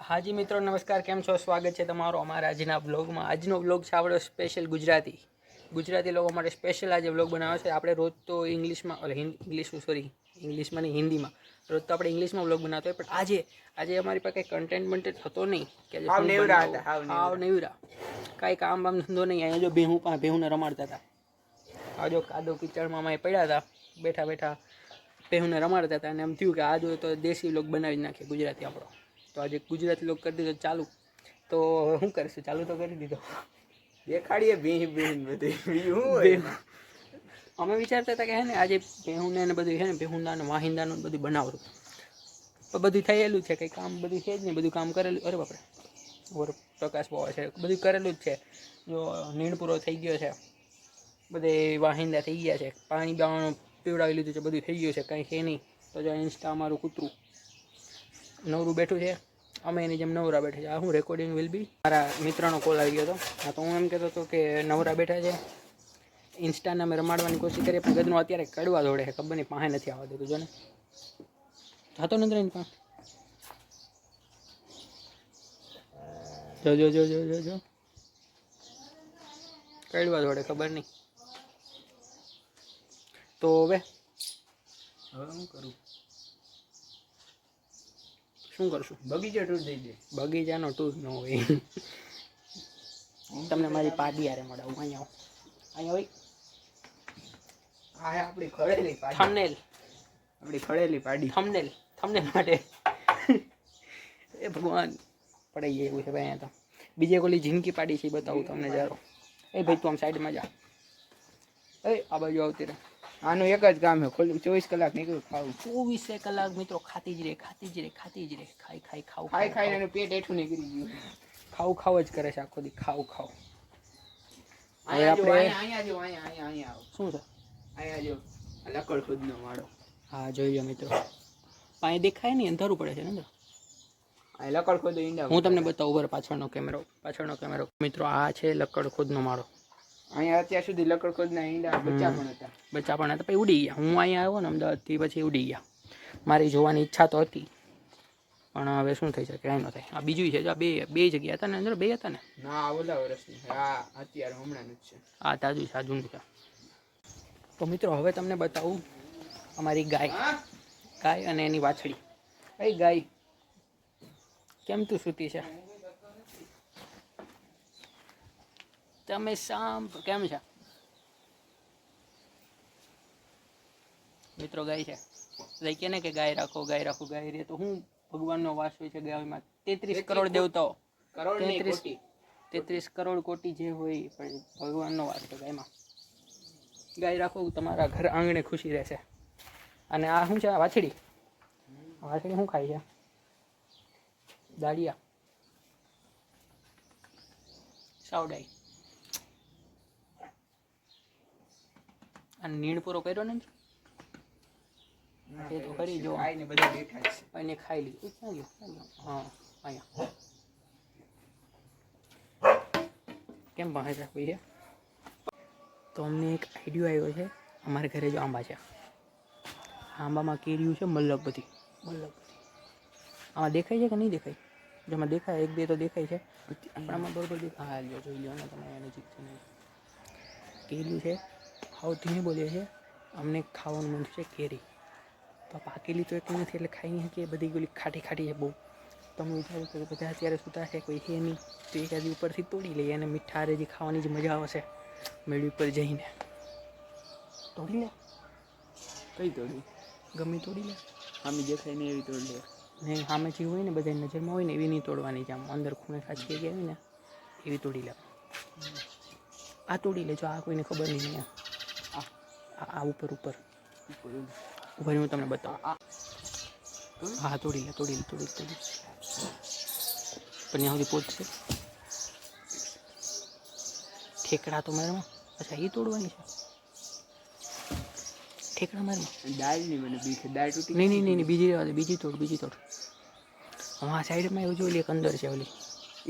હાજી મિત્રો નમસ્કાર, કેમ છો? સ્વાગત છે તમારો અમારા આજના બ્લોગમાં. આજનો બ્લોગ છે આપણો સ્પેશિયલ ગુજરાતી લોકો માટે સ્પેશિયલ આજે બ્લોગ બનાવ્યો છે. આપણે રોજ તો ઇંગ્લિશમાં નહીં, હિન્દીમાં રોજ તો આપણે ઇંગ્લિશમાં બ્લોગ બનાવતો હોય, પણ આજે અમારી પાસે કંઈ કન્ટેન્ટ થતો નહીં કે હાવ નેવરા કાંઈ કામ બામ ધંધો નહીં. અહીંયા જો ભેહુંને રમાડતા હતા. આ જો કાદો કિચડમાં અમે પડ્યા હતા, બેઠા બેઠા ભેહુંને રમાડતા હતા, અને એમ થયું કે આ જો તો દેશી બ્લોગ બનાવી જ નાખીએ ગુજરાતી આપણો. તો આજે ગુજરાતી લોક કરી દીધો ચાલુ. તો હવે શું કરીશું? ચાલુ તો કરી દીધો. દેખાડીએ બધી અમે વિચારતા હતા કે હે ને આજે ભેહુંને ને બધું છે ને ભેહુંદા ને વાહિંદાનું બધું બનાવવું, પણ બધું થયેલું છે, કંઈ કામ બધું છે જ નહીં. બધું કામ કરેલું. અરે બાપરે, ઓર પ્રકાશ બહુ છે. બધું કરેલું જ છે. જો નીણ પૂરો થઈ ગયો છે, બધે વાહિંદા થઈ ગયા છે, પાણી બાવાનું પીવડાવી લીધું છે, બધું થઈ ગયું છે, કંઈ છે નહીં. તો જો ઇન્સ્ટા અમારું કૂતરું નવરું બેઠું છે, અમે એની જેમ નવરા બેઠા છે. આ હું રેકોર્ડિંગ વિલ બી. મારા મિત્રનો કોલ આવી ગયો હતો. હા, તો હું એમ કહેતો હતો કે નવરા બેઠા છે, ઇન્સ્ટાને અમે રમાડવાની કોશિશ કરીએ, પણ ગદનો અત્યારે કડવા દોડે છે, ખબર નહીં પાસે નથી આવવા દેતું. જો ને થતો નથી એની પાસે. જો કડવા દોડે, ખબર નહીં. તો હવે શું કરશું? બગીચા ટૂર દઈ દે. બગીચાનો ટૂર ન હોય. તમને મારી પાડી યારે મળાવું. અહીંયા હોય આપણી ખડેલી પાડી. થંબનેલ આપણી ખડેલી પાડી. થંબનેલ માટે એ ભગવાન પડાઈ જાય એવું છે ભાઈ. અહીંયા તો બીજે કોલી જિંદગી પાડી છે, બતાવું તમને જારો. એ ભાઈ તું આમ સાઈડમાં જા. એ આ બાજુ આવતી રહે. આનું એક જ કામ છે, ખોલું 24 કલાક નીકળ્યું ખાવું. 24 કલાક મિત્રો ખાતી જ રહે. ખાઈ ખાઈને એનું પેટ હેઠું નીકળી ગયું. ખાવ જ કરે છે આખો દી. ખાવ અહીંયા જો અહીંયા શું છે? અહીંયા જો લકડ ખુદનો માળો. હા જોઈ લો મિત્રો. પાણી દેખાય નહીં, અંધારું પડે છે ને અંદર. આ લકડ ખુદ ઈંડા. હું તમને બતાવું બરાબર. પાછળનો કેમેરો મિત્રો. આ છે લકડ ખુદનો માળો. અહીંયા અત્યાર સુધી લકડ ખુદના ઈંડા બચ્ચા પણ હતા. પછી ઉડી ગયા. હું અહીંયા આવ્યો ને અમદાવાદથી, પછી ઉડી ગયા. મારી જોવાની ઈચ્છા તો હતી, પણ હવે શું થઈ શકે, કાંઈ ન થાય. આ બીજું છે. બે જગ્યા હતા ને અંદર, બે હતા ને. ના, ઓલા વર્ષની. આ અત્યારે હમણાંનું જ છે. આ તાજું છે, આ જૂનું છે. તો મિત્રો હવે તમને બતાવું અમારી ગાય અને એની વાછડી. કઈ ગાય કેમ તું સૂતી છે? તમે કેમ છે મિત્રો? ગાય છે. કે ને કે ગાય રાખો ગાય રે તો હું ભગવાનનો વાસ હોય છે ગાયમાં. 33 કરોડ દેવતાઓ, 33 કરોડ કોટી જે હોય, પણ ભગવાનનો વાસ છે ગાયમાં. ગાય રાખો, તમારા ઘર આંગણે ખુશી રહેશે. અને આ શું છે? વાછડી શું ખાય છે? દાળિયા, સાવડાઈ. અને નીણ પૂરો કર્યો ને એ તો કરી જો. અને ખાઈ લીધું. હા, અહીંયા કેમ પાસે છે કોઈ છે? તો અમને એક આઈડિયો આવ્યો છે. અમારા ઘરે જો આંબા છે, આંબામાં કેરીયું છે મલ્લક બધી. આમાં દેખાય છે કે નહીં દેખાય? જેમાં દેખાય એક બે તો દેખાય છે, પણ આમાં બરોબર દેખાય. હા લ્યો, જોઈ લો ને તમે નજીકથી. કેરીયું છે, હાવ ધીમે બોલીએ છે. અમને ખાવાનું મન છે કેરી. તો પાકેલી તો એક નથી, એટલે ખાઈ નહીં કે બધી ગોલી ખાટી છે બહુ. તમે વિચારો કે બધા અત્યારે સૂતા છે, કોઈ છે નહીં, તો એક આજી ઉપરથી તોડી લઈએ, અને મીઠા હારે જે ખાવાની જે મજા આવશે મેળી ઉપર જઈને. તોડી લે. કઈ તોડી? ગમે તોડી લે. આમી દેખાય ને એવી તોડી લે. નહીં, સામે જે હોય ને બધા નજરમાં હોય ને એવી નહીં તોડવાની. છે આમ અંદર ખૂણે ખાંચી ગઈ હોય ને એવી તોડી લે. આ તોડી લેજો. આ કોઈને ખબર નહીં. આ ઉપર હું તમને બતાવું. હા, તોડી લે. પણ ત્યાં સુધી પહોંચશે. ઠેકડા તો મારમાં. અચ્છા, એ તોડવાની છે. ઠેકડા મારમાં દાળની મને બીક. દાળ તૂટી. નહીં, બીજી તોડ. હા, સાઈડમાં એવું જોઈ લે. એક અંદર છે ઓલી.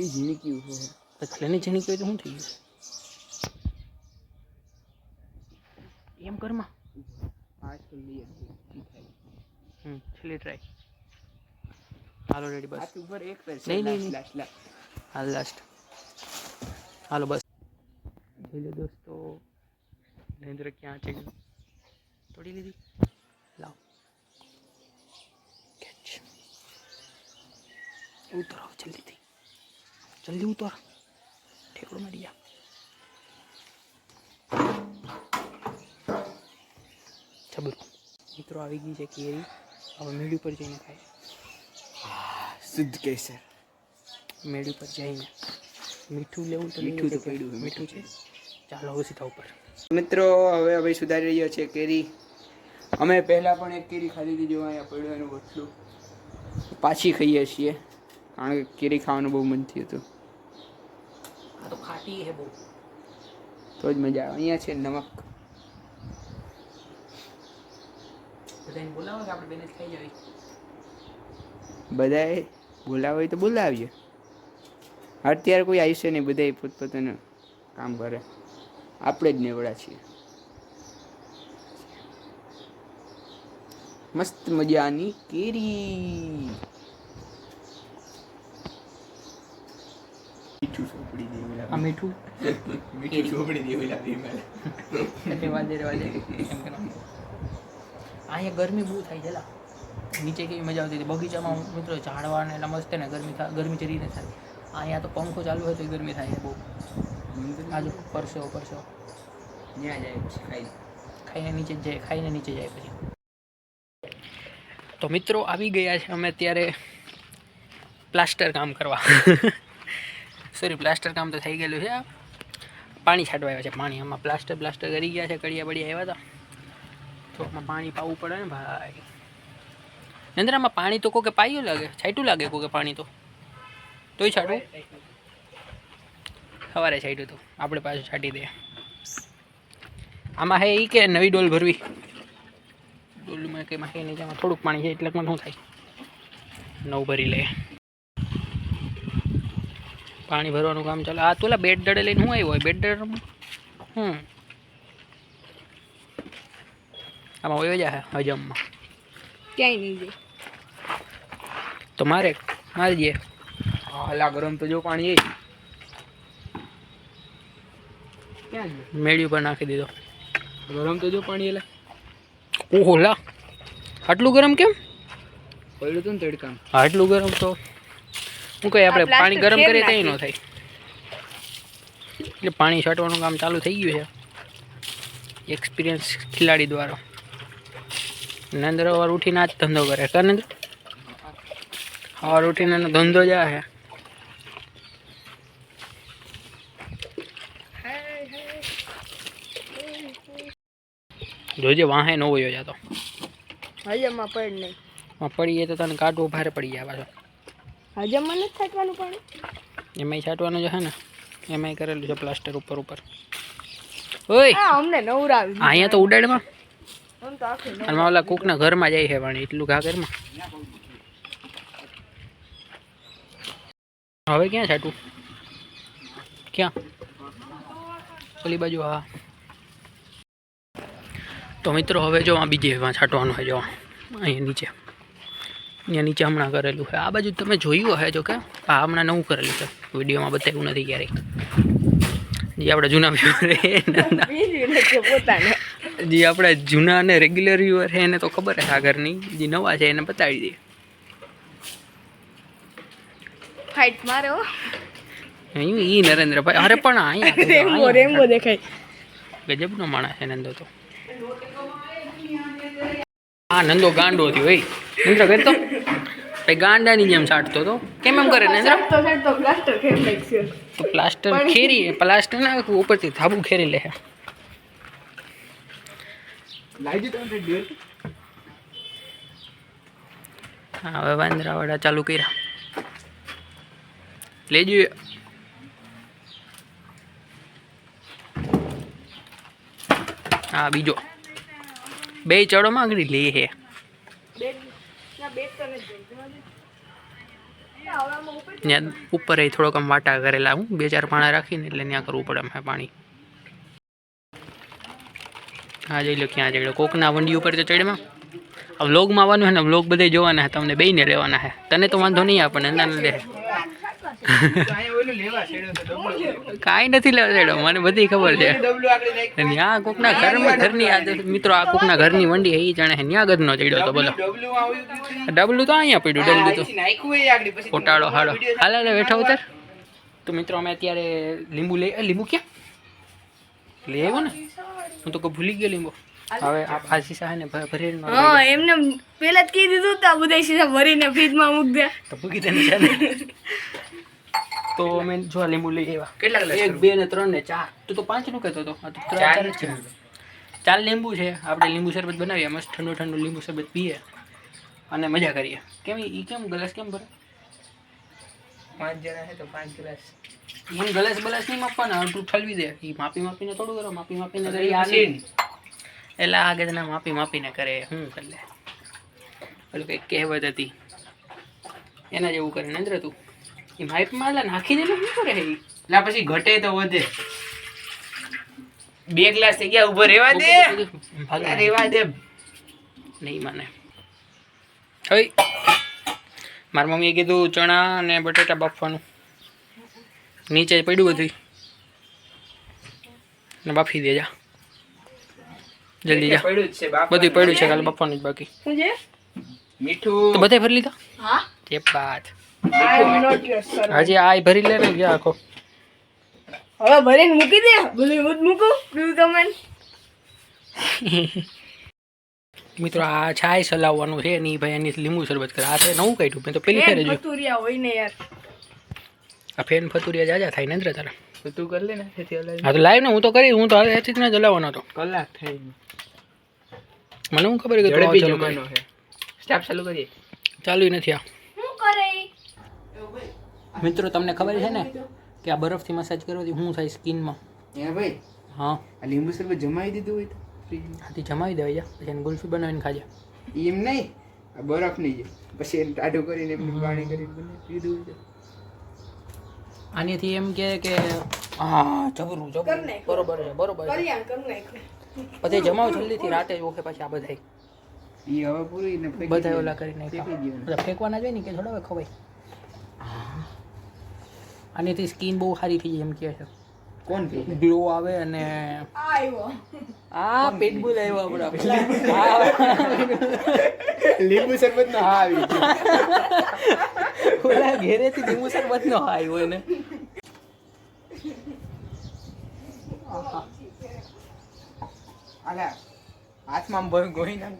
એ ઝીણક્યું છે. ભલે ને ઝીણક્યું હોય તો શું થઈ ગયું? એમ કરમાં આજકાલ લઈએ. છેલ્લી ટ્રાય. હાલો રેડી બસ. હાથ ઉપર એક પેર નહીં, નહીં, નહીં. લાસ્ટ હાલ લાસ્ટ. હાલો બસ. જોઈ લો દોસ્તો, નરેન્દ્ર ક્યાં છે? તોડી લીધી. લાવ કેચ. ઉતરો જલ્દીથી, જલ્દી ઉતર. ઠેકડો મારી જા. છબર મિત્રો આવી ગઈ છે કેરી. હવે મેળી પર જઈને ખાય. શુદ્ધ કેસર. મેળી પર જઈને મીઠું લેવું તો મીઠું તો લેવું છે. પડ્યું હોય, મીઠું છે. ચાલો હવે સીધા ઉપર. મિત્રો હવે અમે સુધારી રહ્યો છે કેરી. અમે પહેલા પણ એક કેરી ખાધી હતી, જો અહીંયા પડ્યું એનું વટલું. પાછી ખાઈએ છીએ કારણ કે કેરી ખાવાનું બહુ મન થયું હતું. આ તો ખાટી હે બહુ. તો જ મજા આવે. અહીંયા છે નમક. બધાને બોલાવો કે આપણે બેને જ ખાઈ જાવી. બધાએ બોલાવે હોય તો બોલાવીએ. અત્યારે કોઈ આવશે નહીં, બધાએ પોતપોતાનું કામ કરે. આપણે જ નેવડા છીએ. મસ્ત મજાની કેરી. મીઠું સોપડી દેવું આ મીઠું મીઠું સોપડી દેવું લાગે રેવા દે એમ કરવાનું. અહીંયા ગરમી બહુ થાય છે લા. નીચે કેવી મજા આવતી હતી બગીચામાં મિત્રો, ઝાડવા ને એટલા મસ્ત ને ગરમી ચરી ન થાય. અહીંયા તો પંખો ચાલુ હોય તો ગરમી થાય છે બહુ. આજુ પરસો પરસો ત્યાં જાય પછી ખાઈને નીચે જ જાય, ખાઈને નીચે જાય પછી. તો મિત્રો આવી ગયા છે અમે અત્યારે પ્લાસ્ટર કામ કરવા. સોરી, પ્લાસ્ટર કામ તો થઈ ગયેલું છે. પાણી છાંટવા આવ્યા છે. પાણી આમાં પ્લાસ્ટર કરી ગયા છે. કડિયા બડિયા આવ્યા હતા તો આમાં પાણી પાવું પડે ને ભાઈ. નંદરામાં પાણી તો કોકે પાયું લાગે, છાંટ્યું લાગે કોકે પાણી તોય છાંટવું. સવારે છાંટ્યું તો આપણે પાછું છાંટી દે. આમાં હે એ કે નવી ડોલ ભરવી. ડોલમાં કંઈમાં હે નહીં, આમાં થોડુંક પાણી છે એટલે શું થાય, નવું ભરી લે. પાણી ભરવાનું કામ ચાલે. આ તોલા બેટ દડે લઈને શું આવ્યો હોય? બેટ દડ આમાં વયો જાય હજમમાં. ક્યાંય નહીં જાય તો મારી દે. હાલા ગરમ તો જો પાણી એ ક્યાં ગયું? મેળી ઉપર નાખી દીધો. ગરમ તો જો પાણી એલા ઓહો લા, આટલું ગરમ કેમ? પડ્યું હતું ને તડકામ. આટલું ગરમ તો શું કહે, આપણે આ પાણી ગરમ પ્લાસ્ટર કરીએ ફેર તો ન થાય. એટલે પાણી છાંટવાનું કામ ચાલુ થઈ ગયું છે એક્સપિરિયન્સ ખિલાડી દ્વારા. નરેન્દ્ર વાર ઉઠીને આ જ ધંધો કરે. કા નરેન્દ્ર? સવાર ઉઠીને એનો ધંધો જ આ છે. જોજે વાહે ન હોય જાતો. હજમમાં પડ નહીં. પડીએ તો તને કાઢવું ભારે પડી જાય પાછો. હજમમાં નથી છાંટવાનું પાણી. એમાંય છાંટવાનું છે ને, એમાંય કરેલું છે પ્લાસ્ટર ઉપર. ઓય હા, અમને નવરાવી દીધા. અહીંયા તો ઉડાડમાં. આમ તો આખું નવરાવી. અને ઓલા કૂકના ઘરમાં જાય છે પાણી એટલું ઘા ઘરમાં. હવે ક્યાં છાંટવું? ક્યાં? ઓલી બાજુ. હા તો મિત્રો હવે જો આ બીજી એમાં છાંટવાનું છે. જો અહીંયા નીચે, અહીંયા નીચે હમણાં કરેલું છે. આ બાજુ તમે જોયું હશે જો કે આ હમણાં નવું કરેલું છે, વિડીયોમાં બતાવ્યું નથી ક્યારેય. જે આપણે જૂના વ્યુઅર બીજી નથી પોતાને. જે આપણે જૂના અને રેગ્યુલર વ્યુઅર છે એને તો ખબર છે આગળની, જે નવા છે એને બતાવી દઈએ. ફાઇટ મારે હો. ઈ નરેન્દ્રભાઈ. અરે પણ રેમ્બો અહીંયા દેખાય. ગજબનો માણસ છે નંદો તો. હા નંદો ગાંડો થયો ભાઈ. નરેન્દ્ર કરતો ભાઈ ગાંડાની જેમ છાંટતો તો. કેમ એમ કરે નરેન્દ્ર? તો પ્લાસ્ટર ફેર નાખશે. તો પ્લાસ્ટર ખેરી, પ્લાસ્ટર ના ઉપરથી ધાબુ ખેરી લે. લાગી તો ડેટ. હા હવે વાંદરાવાળા ચાલુ કર્યા. લેજો. હા બીજો બે ચડોમાં આગળ લે હે. ત્યાં ઉપર થોડોક આમ વાટા કરેલા હું 2-4 પાણા રાખીને એટલે ત્યાં કરવું પડે એમ પાણી. હા જોઈ લો ક્યાં ચડ્યો. કોકના વંડી ઉપર તો ચડમાં આ વ્લોગમાં આવવાનું છે ને, વ્લોગ બધે જોવાના છે, તમને બેયને લેવાના છે. તને તો વાંધો નહીં આપણને ના લે. કાંઈ નથી લેવા છેડો, મને બધી ખબર છે. ત્યાં કોકના ઘરની આ મિત્રો, આ કોકના ઘરની વંડી એ જાણે છે. ત્યાં ગદનો ચડ્યો તો બોલો. ડબલું તો અહીંયા પડ્યું, ડબલું તો ખોટાડો હાડો. હાલે બેઠા ઉતર. તો મિત્રો અમે અત્યારે લીંબુ ક્યાં લઈ આવ્યો ને? હું તો ભૂલી ગયો લીંબુ. હવે આ શીશા ને ભરીને હા એમને પહેલા જ કહી દીધું તો બધા શીશા ભરીને ફ્રીજમાં મૂકી દે. તો ભૂકી દે ને. તો અમે જો લીંબુ લઈ આવ્યા. કેટલા 1 2 ને 3 ને 4. તું તો 5 નું કહેતો હતો. આ તો 4 જ છે. 4 લીંબુ છે. આપણે લીંબુ શરબત બનાવીએ, મસ્ત ઠંડુ ઠંડુ લીંબુ શરબત પીએ અને મજા કરીએ. કેમ ગ્લાસ કેમ ભરે? 5 જણા છે તો 5 ગ્લાસ. મને ગ્લાસ નહીં માપવાના, તું ઠલવી દે. એ માપીને થોડું કરો, માપીને કરી આ એટલે આગળ ના માપીને કરે. હું કરી લે પેલું કંઈક કહેવત હતી એના જેવું કરે. નંદ્ર તું એ માઇપમાં એટલે નાખી દે શું કરે? લા પછી ઘટે તો વધે. 2 ગ્લાસ થઈ ગયા, ઉભો રહેવા દે. રહેવા દે. નહીં માને. હવે મારી મમ્મીએ કીધું ચણા અને બટેટા બાફવાનું. નીચે પડ્યું બધું ને બાફી દે જા જલ્દી જા. બધું પડ્યું છે, ખાલી બાફવાનું જ બાકી. શું છે? મીઠું તો બધે ભરી લીધા? હા તે બાદ આઈ એમ નોટ યોર સર. હજી આ ભરી લે ને ગયા આખો. હવે ભરીને મૂકી દે. બધું હું જ મૂકું પીવું તમે. મિત્રો આ છાય સલાવવાનું છે નહીં ભાઈ, એની લીંબુ શરબત કરે. આ છે નવું કાઢ્યું, મેં તો પેલી ફેરે જોયું. ફતુરિયા હોય ને યાર. આ ફેન ફતુરિયા જાજા થાય નંદ્ર તારા. તો તું કરી લે ને તેથી અલગ. હા તો લાઈવ ને હું તો કરી, હું તો હાથથી જ ના જલાવવાનો હતો. કલાક થઈ. મને હું ખબર કે ઝડપી ચાલુ જમવાનો છે. સ્ટેપ ચાલુ કરીએ. ચાલુ નથી આ. શું કરે? મિત્રો તમને ખબર છે ને કે આ બરફથી મસાજ કરવાથી શું થાય સ્કિનમાં? હે ભાઈ, હા આ લીંબુ શરબત જમાવી દીધું હોય તો ફ્રીજમાં. હાથી જમાવી દેવાય જા, પછી એને ગુલ્ફી બનાવીને ખાજે. એમ નહીં, આ બરફ નહીં છે. પછી એને ટાઢું કરીને એમનું પાણી કરીને પીધું હોય તો. આનીથી એમ કે હા જબરું કર નાખ. બરોબર છે, બરોબર છે. કરિયાણ કર નાખ. પછી જમાવ જલ્દીથી રાતે જ ઓકે. પછી આ બધા ઈ હવે પૂરી ને ફેંકી બધા દેવાનું. ઓલા કરીને ફેંકી દેવાનું. બધા ફેંકવાના જોઈએ ને કે થોડા ખવાય. આનીથી સ્કિન બહુ સારી થઈ જાય એમ કહે છે. કોણ કહે? ગ્લો આવે અને આવ્યો. આ પેટબુલ આવ્યો આપણા. લીંબુ શરબત નો હા આવી ગયો. ઓલા ઘેરેથી લીંબુ શરબત નો આવ્યો એને. આલા હાથમાં ગોઈ નાખ.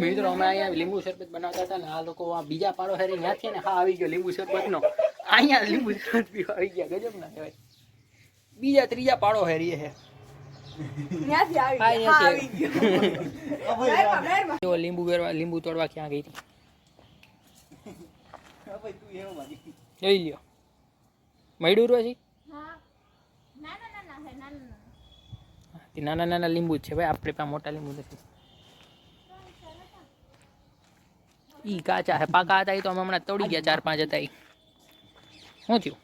મિત્રો અમે અહીંયા લીંબુ શરબત બનાવતા હતા ને આ લોકો આ બીજા પાડો હેરી ત્યાંથી ને હા આવી ગયો લીંબુ શરબત નો. અહીંયા લીંબુ શરબત પીવા આવી ગયા. ગજબ ના કહેવાય. બીજા ત્રીજા પાડો હેરી છે. ત્યાંથી આવી હા, ગયો. હા, ત્યાંથી આવી ગયો. જો લીંબુ તોડવા ક્યાં ગઈ હતી? જોઈ લ્યો મળ્યું રોજી. નાના નાના લીંબુ જ છે ભાઈ, આપણે પાસે મોટા લીંબુ નથી. ઈ કાચા હે, પાકા હતા એ તો અમે હમણાં તોડી ગયા. 4 5 હતા ઈ. શું થયું?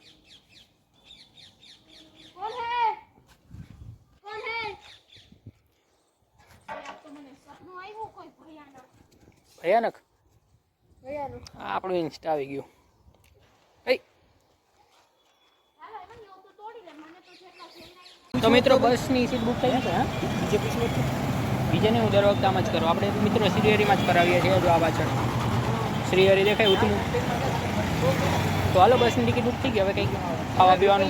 ભયાનક. આ આપણું ઇન્સ્ટા આવી ગયું. તો મિત્રો બસની સીટ બુક થઈ છે. હા બીજે નહીં, હું દર વખતે આમ જ કરું. આપણે મિત્રો શ્રીહરિમાં જ કરાવીએ છીએ. જો આ પાછળ શ્રીહરિ દેખાય ઉતરું. તો હાલો બસની ટિકિટ બુક થઈ ગઈ. હવે કંઈક ખાવા પીવાનું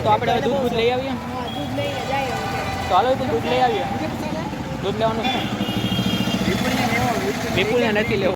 તો આપણે હવે દૂધ લઈ આવીએ. તો હાલો દૂધ લઈ આવીએ. દૂધ લેવાનું છે. વિપુલને નથી લેવું.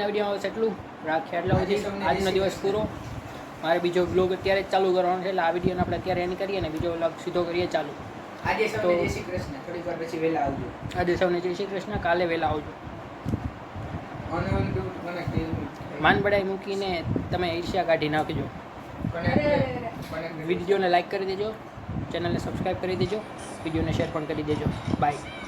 આજના વિડીયોમાં બસ એટલું રાખીએ એટલા સુધી આજનો દિવસ પૂરો. મારે બીજો બ્લોગ અત્યારે જ ચાલુ કરવાનો છે એટલે આ વિડીયોને આપણે અત્યારે એની કરીએ ને બીજો બ્લોગ સીધો કરીએ ચાલુ. આજે સૌને જય શ્રી કૃષ્ણ. થોડીક વાર પછી વહેલા આવજો. આજે સૌને જય શ્રી કૃષ્ણ. કાલે વહેલા આવજો. મને માન બડાઈ મૂકીને તમે ઈર્ષ્યા કાઢી નાખજો. વિડીયોને લાઈક કરી દેજો, ચેનલને સબસ્ક્રાઈબ કરી દેજો, વિડીયોને શેર પણ કરી દેજો. બાય.